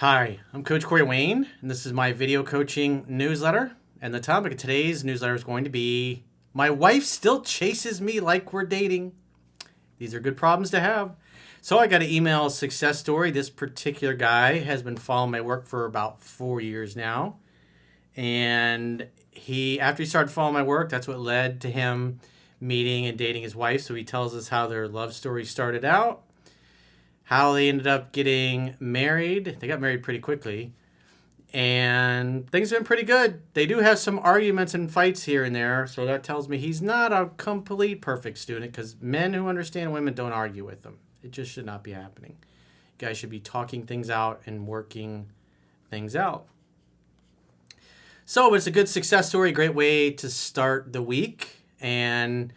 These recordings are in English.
Hi, I'm Coach Corey Wayne, and this is my video coaching newsletter. And the topic of today's newsletter is going to be My Wife Still Chases Me Like We're Dating. These are good problems to have. So I got an email success story. This particular guy has been following my work for about 4 years now. And after he started following my work, that's what led to him meeting and dating his wife. So he tells us how their love story started out, how they ended up getting married. They got married pretty quickly. And things have been pretty good. They do have some arguments and fights here and there. So that tells me he's not a complete perfect student, because men who understand women don't argue with them. It just should not be happening. You guys should be talking things out and working things out. So it's a good success story, great way to start the week. And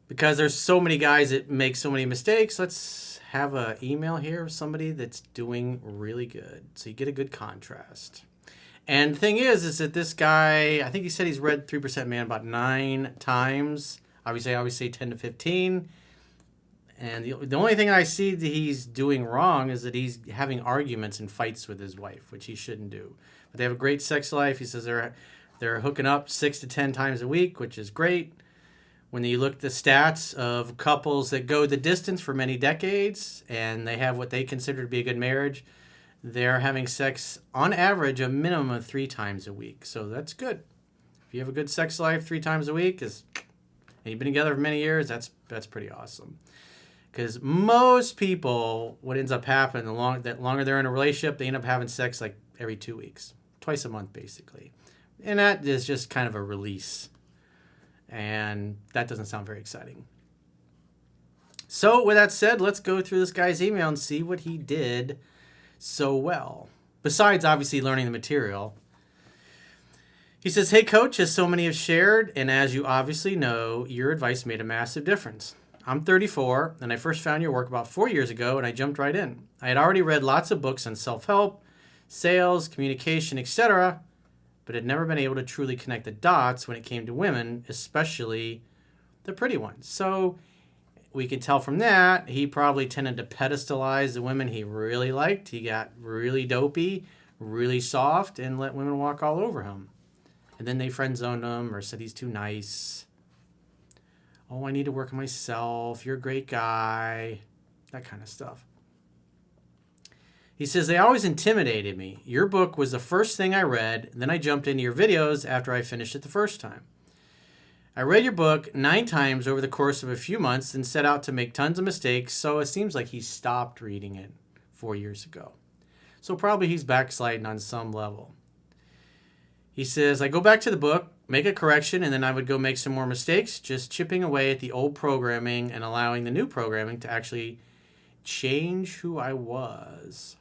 because there's so many guys that make so many mistakes, let's have an email here of somebody that's doing really good. So you get a good contrast. And the thing is that this guy, I think he said he's read 3% Man about 9 times. Obviously, I always say 10 to 15. And the only thing I see that he's doing wrong is that he's having arguments and fights with his wife, which he shouldn't do. But they have a great sex life. He says they're hooking up 6 to 10 times a week, which is great. When you look at the stats of couples that go the distance for many decades and they have what they consider to be a good marriage, they're having sex on average a minimum of 3 times a week. So that's good. If you have a good sex life 3 times a week, and you've been together for many years, that's pretty awesome. Because most people, what ends up happening, the longer they're in a relationship, they end up having sex like every 2 weeks, twice a month basically. And that is just kind of a release. And that doesn't sound very exciting. So with that said, let's go through this guy's email and see what he did so well. Besides obviously learning the material. He says, "Hey coach, as so many have shared, and as you obviously know, your advice made a massive difference. I'm 34, and I first found your work about 4 years ago, and I jumped right in. I had already read lots of books on self-help, sales, communication, etc., but had never been able to truly connect the dots when it came to women, especially the pretty ones." So we can tell from that, he probably tended to pedestalize the women he really liked. He got really dopey, really soft, and let women walk all over him. And then they friend-zoned him or said he's too nice. "Oh, I need to work on myself. You're a great guy." That kind of stuff. He says, "They always intimidated me. Your book was the first thing I read. Then I jumped into your videos after I finished it the first time. I read your book 9 times over the course of a few months and set out to make tons of mistakes, so it seems like he stopped reading it 4 years ago. So probably he's backsliding on some level." He says, "I go back to the book, make a correction, and then I would go make some more mistakes, just chipping away at the old programming and allowing the new programming to actually change who I was."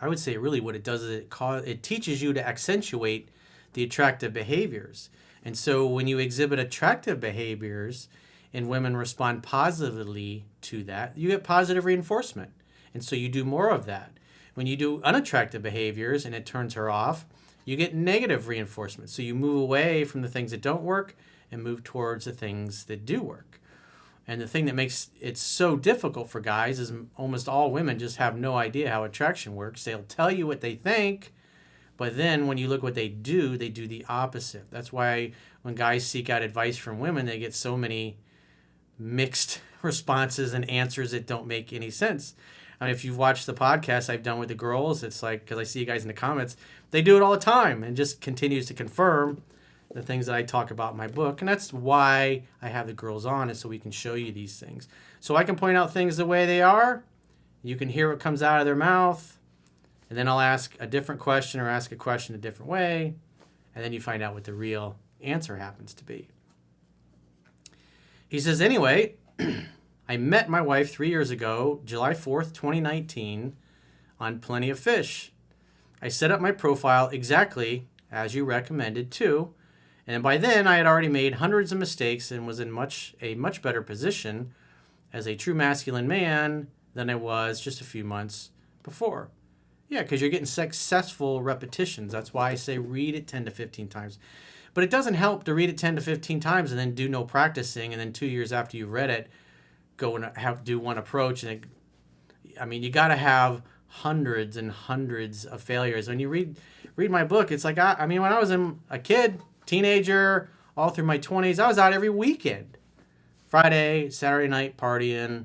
I would say really what it does is it teaches you to accentuate the attractive behaviors. And so when you exhibit attractive behaviors and women respond positively to that, you get positive reinforcement. And so you do more of that. When you do unattractive behaviors and it turns her off, you get negative reinforcement. So you move away from the things that don't work and move towards the things that do work. And the thing that makes it so difficult for guys is almost all women just have no idea how attraction works. They'll tell you what they think, but then when you look what they do the opposite. That's why when guys seek out advice from women, they get so many mixed responses and answers that don't make any sense. I mean, if you've watched the podcast I've done with the girls, it's like, because I see you guys in the comments, they do it all the time and just continues to confirm the things that I talk about in my book. And that's why I have the girls on, is so we can show you these things. So I can point out things the way they are. You can hear what comes out of their mouth. And then I'll ask a different question or ask a question a different way. And then you find out what the real answer happens to be. He says, "Anyway, I met my wife 3 years ago, July 4th, 2019, on Plenty of Fish. I set up my profile exactly as you recommended too. And by then, I had already made hundreds of mistakes and was in a much better position as a true masculine man than I was just a few months before." Yeah, because you're getting successful repetitions. That's why I say read it 10 to 15 times. But it doesn't help to read it 10 to 15 times and then do no practicing, and then 2 years after you've read it, go and do one approach. And I mean, you got to have hundreds and hundreds of failures. When you read my book, it's like, I mean, when I was a kid, teenager, all through my 20s, I was out every weekend. Friday, Saturday night, partying,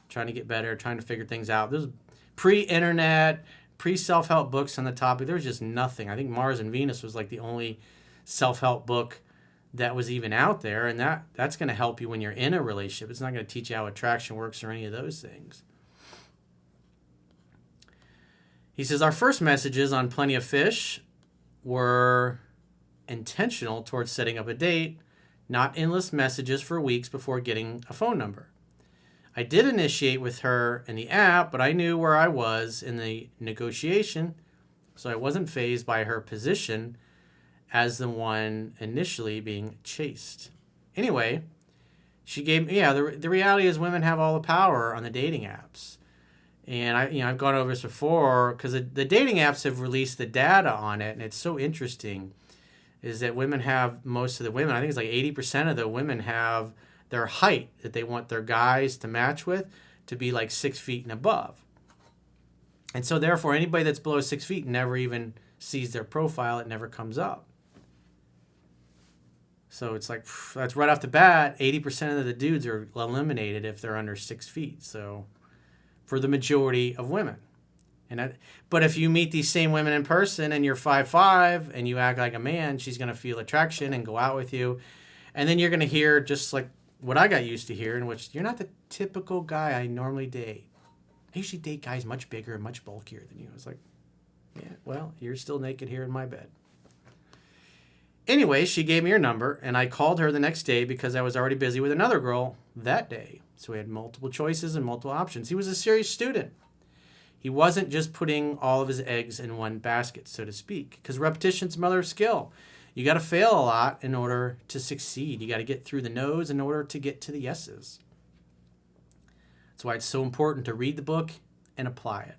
trying to get better, trying to figure things out. There's pre-internet, pre-self-help books on the topic. There was just nothing. I think Mars and Venus was like the only self-help book that was even out there, and that's going to help you when you're in a relationship. It's not going to teach you how attraction works or any of those things. He says, our first messages on Plenty of Fish were intentional towards setting up a date, not endless messages for weeks before getting a phone number. I did initiate with her in the app, but I knew where I was in the negotiation, so I wasn't fazed by her position as the one initially being chased. Anyway, she gave me, the reality is women have all the power on the dating apps. And I've gone over this before because the dating apps have released the data on it, and it's so interesting is that women have, most of the women, I think it's like 80% of the women have their height that they want their guys to match with to be like 6 feet and above. And so therefore anybody that's below 6 feet never even sees their profile. It never comes up. So it's like, that's right off the bat, 80% of the dudes are eliminated if they're under 6 feet. So for the majority of women. But if you meet these same women in person and you're 5'5" and you act like a man, she's going to feel attraction and go out with you. And then you're going to hear just like what I got used to hearing, which you're not the typical guy I normally date. I usually date guys much bigger and much bulkier than you. I was like, yeah, well, you're still naked here in my bed. Anyway, she gave me her number, and I called her the next day because I was already busy with another girl that day. So we had multiple choices and multiple options. He was a serious student. He wasn't just putting all of his eggs in one basket, so to speak, because repetition's the mother of skill. You got to fail a lot in order to succeed. You got to get through the no's in order to get to the yeses. That's why it's so important to read the book and apply it.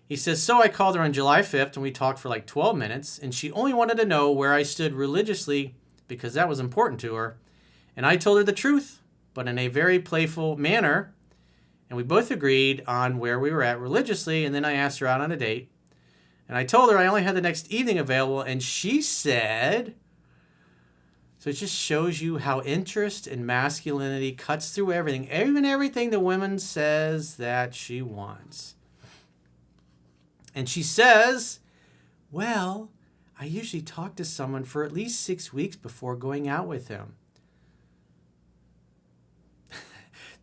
He says, so I called her on July 5th, and we talked for like 12 minutes, and she only wanted to know where I stood religiously because that was important to her. And I told her the truth, but in a very playful manner. And we both agreed on where we were at religiously, and then I asked her out on a date. And I told her I only had the next evening available, and she said... So it just shows you how interest and masculinity cuts through everything, even everything the woman says that she wants. And she says, well, I usually talk to someone for at least 6 weeks before going out with him.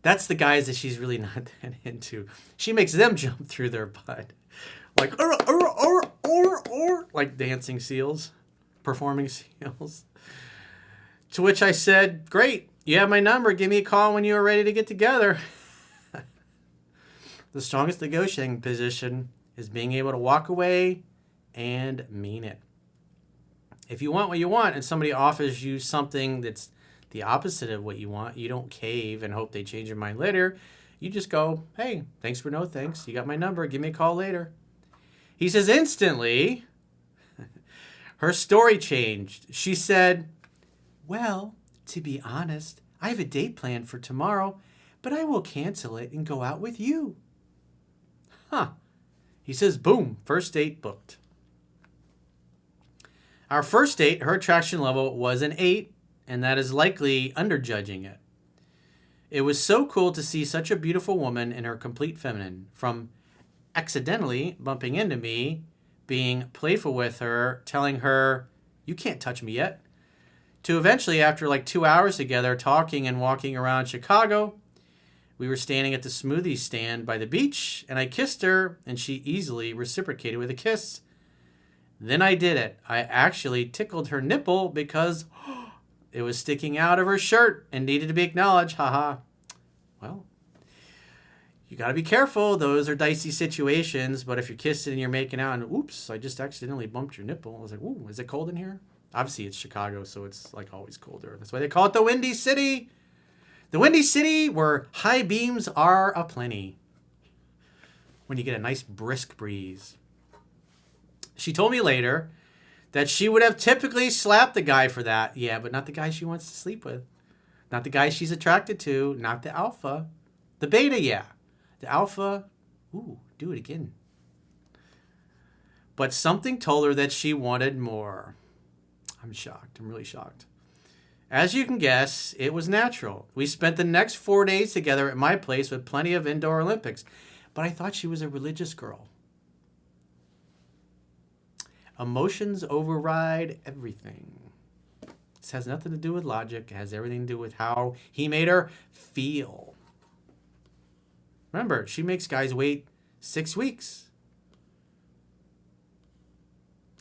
That's the guys that she's really not that into. She makes them jump through their butt. Like, like dancing seals, performing seals. To which I said, great, you have my number. Give me a call when you are ready to get together. The strongest negotiating position is being able to walk away and mean it. If you want what you want and somebody offers you something that's the opposite of what you want, you don't cave and hope they change your mind later. You just go, hey, thanks for no thanks. You got my number. Give me a call later. He says instantly, her story changed. She said, well, to be honest, I have a date planned for tomorrow, but I will cancel it and go out with you. Huh. He says, boom, first date booked. Our first date, her attraction level was an 8. And that is likely underjudging it. It was so cool to see such a beautiful woman in her complete feminine, from accidentally bumping into me, being playful with her, telling her, you can't touch me yet, to eventually, after like 2 hours together, talking and walking around Chicago, we were standing at the smoothie stand by the beach, and I kissed her, and she easily reciprocated with a kiss. Then I did it. I actually tickled her nipple because... it was sticking out of her shirt and needed to be acknowledged. Haha. Well, you got to be careful. Those are dicey situations. But if you're kissing and you're making out and, oops, I just accidentally bumped your nipple. I was like, ooh, is it cold in here? Obviously, it's Chicago, so it's like always colder. That's why they call it the Windy City. The Windy City where high beams are aplenty. When you get a nice brisk breeze. She told me later that she would have typically slapped the guy for that. Yeah, but not the guy she wants to sleep with. Not the guy she's attracted to. Not the alpha. The beta, yeah. The alpha, ooh, do it again. But something told her that she wanted more. I'm shocked. I'm really shocked. As you can guess, it was natural. We spent the next 4 days together at my place with plenty of indoor Olympics. But I thought she was a religious girl. Emotions override everything. This has nothing to do with logic. It has everything to do with how he made her feel. Remember, she makes guys wait 6 weeks.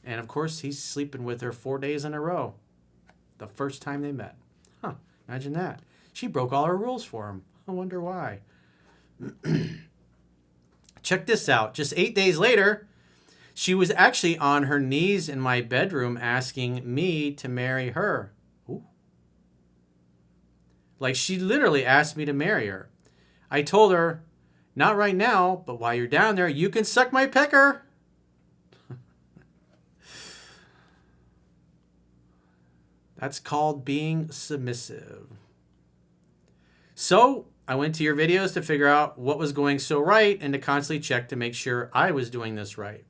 And of course, he's sleeping with her 4 days in a row. The first time they met. Huh, imagine that. She broke all her rules for him. I wonder why. Check this out. Just 8 days later, she was actually on her knees in my bedroom asking me to marry her. Ooh. Like, she literally asked me to marry her. I told her, not right now, but while you're down there, you can suck my pecker. That's called being submissive. So I went to your videos to figure out what was going so right and to constantly check to make sure I was doing this right.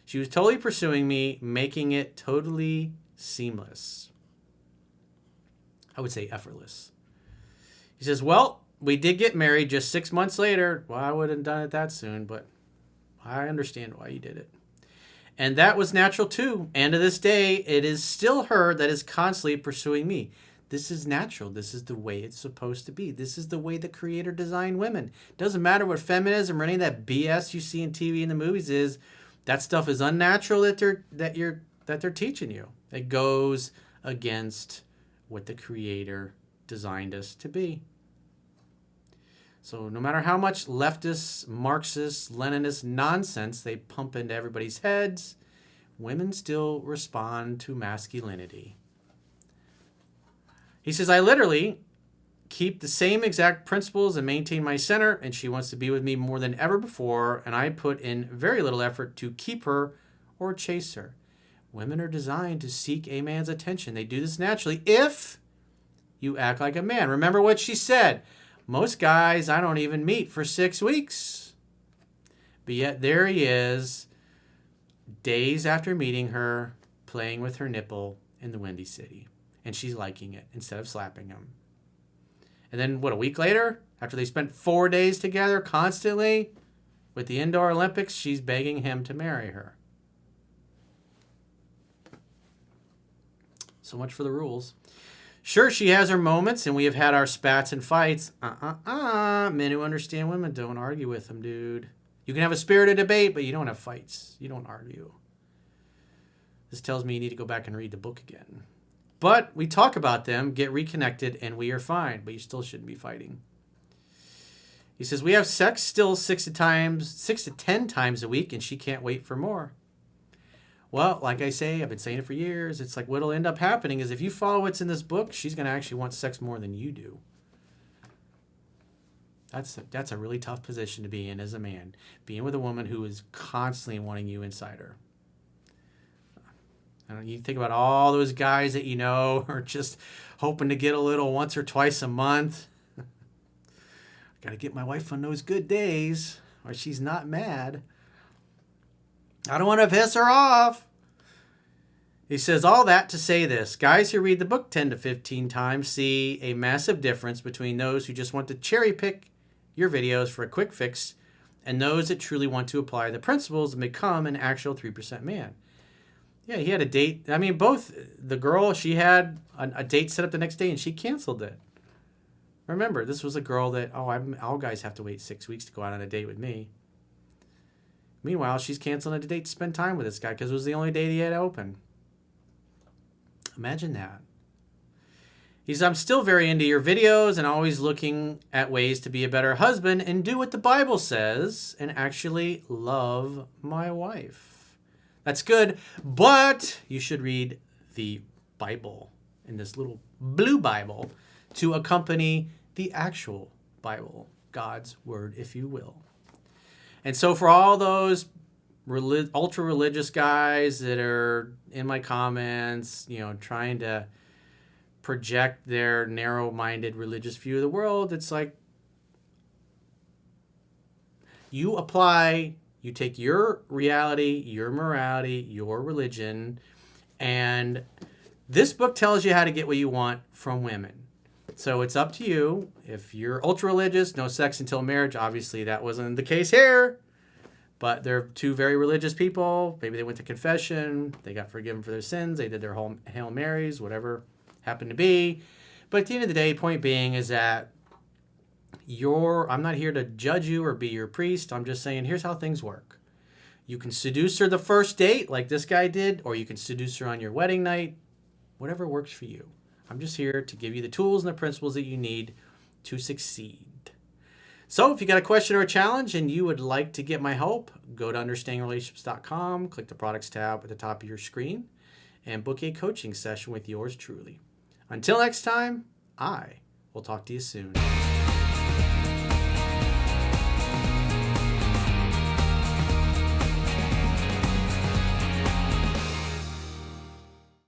She was totally pursuing me, making it totally seamless. I would say effortless. He says, well, we did get married just 6 months later. Well, I wouldn't have done it that soon, but I understand why you did it. And that was natural too. And to this day, it is still her that is constantly pursuing me. This is natural. This is the way it's supposed to be. This is the way the Creator designed women. Doesn't matter what feminism or any of that BS you see in TV and the movies is. That stuff is unnatural that they're teaching you. It goes against what the Creator designed us to be. So no matter how much leftist, Marxist, Leninist nonsense they pump into everybody's heads, women still respond to masculinity. He says, I literally keep the same exact principles and maintain my center, and she wants to be with me more than ever before, and I put in very little effort to keep her or chase her. Women are designed to seek a man's attention. They do this naturally if you act like a man. Remember what she said. Most guys I don't even meet for 6 weeks. But yet there he is, days after meeting her, playing with her nipple in the Windy City. And she's liking it instead of slapping him. And then, a week later, after they spent 4 days together constantly with the Indoor Olympics, she's begging him to marry her. So much for the rules. Sure, she has her moments, and we have had our spats and fights. Men who understand women don't argue with them, dude. You can have a spirited debate, but you don't have fights. You don't argue. This tells me you need to go back and read the book again. But we talk about them, get reconnected, and we are fine. But you still shouldn't be fighting. He says, we have sex still 6 to 10 times a week, and she can't wait for more. Well, like I say, I've been saying it for years. It's like what'll end up happening is if you follow what's in this book, she's going to actually want sex more than you do. That's a really tough position to be in as a man. Being with a woman who is constantly wanting you inside her. You think about all those guys that you know are just hoping to get a little once or twice a month. Got to get my wife on those good days or she's not mad. I don't want to piss her off. He says all that to say this. Guys who read the book 10 to 15 times see a massive difference between those who just want to cherry pick your videos for a quick fix and those that truly want to apply the principles and become an actual 3% man. Yeah, he had a date. I mean, both the girl, she had a date set up the next day and she canceled it. Remember, this was a girl that, all guys have to wait 6 weeks to go out on a date with me. Meanwhile, she's canceling a date to spend time with this guy because it was the only date he had open. Imagine that. He says, I'm still very into your videos and always looking at ways to be a better husband and do what the Bible says and actually love my wife. That's good, but you should read the Bible in this little blue Bible to accompany the actual Bible, God's word, if you will. And so for all those ultra-religious guys that are in my comments, trying to project their narrow-minded religious view of the world, it's like you apply You take your reality, your morality, your religion, and this book tells you how to get what you want from women. So it's up to you. If you're ultra religious, no sex until marriage. Obviously, that wasn't the case here. But they're two very religious people. Maybe they went to confession. They got forgiven for their sins. They did their whole Hail Marys, whatever happened to be. But at the end of the day, point being is that I'm not here to judge you or be your priest. I'm just saying, here's how things work. You can seduce her the first date, like this guy did, or you can seduce her on your wedding night. Whatever works for you. I'm just here to give you the tools and the principles that you need to succeed. So if you got a question or a challenge and you would like to get my help, go to understandingrelationships.com, click the products tab at the top of your screen, and book a coaching session with yours truly. Until next time, I will talk to you soon.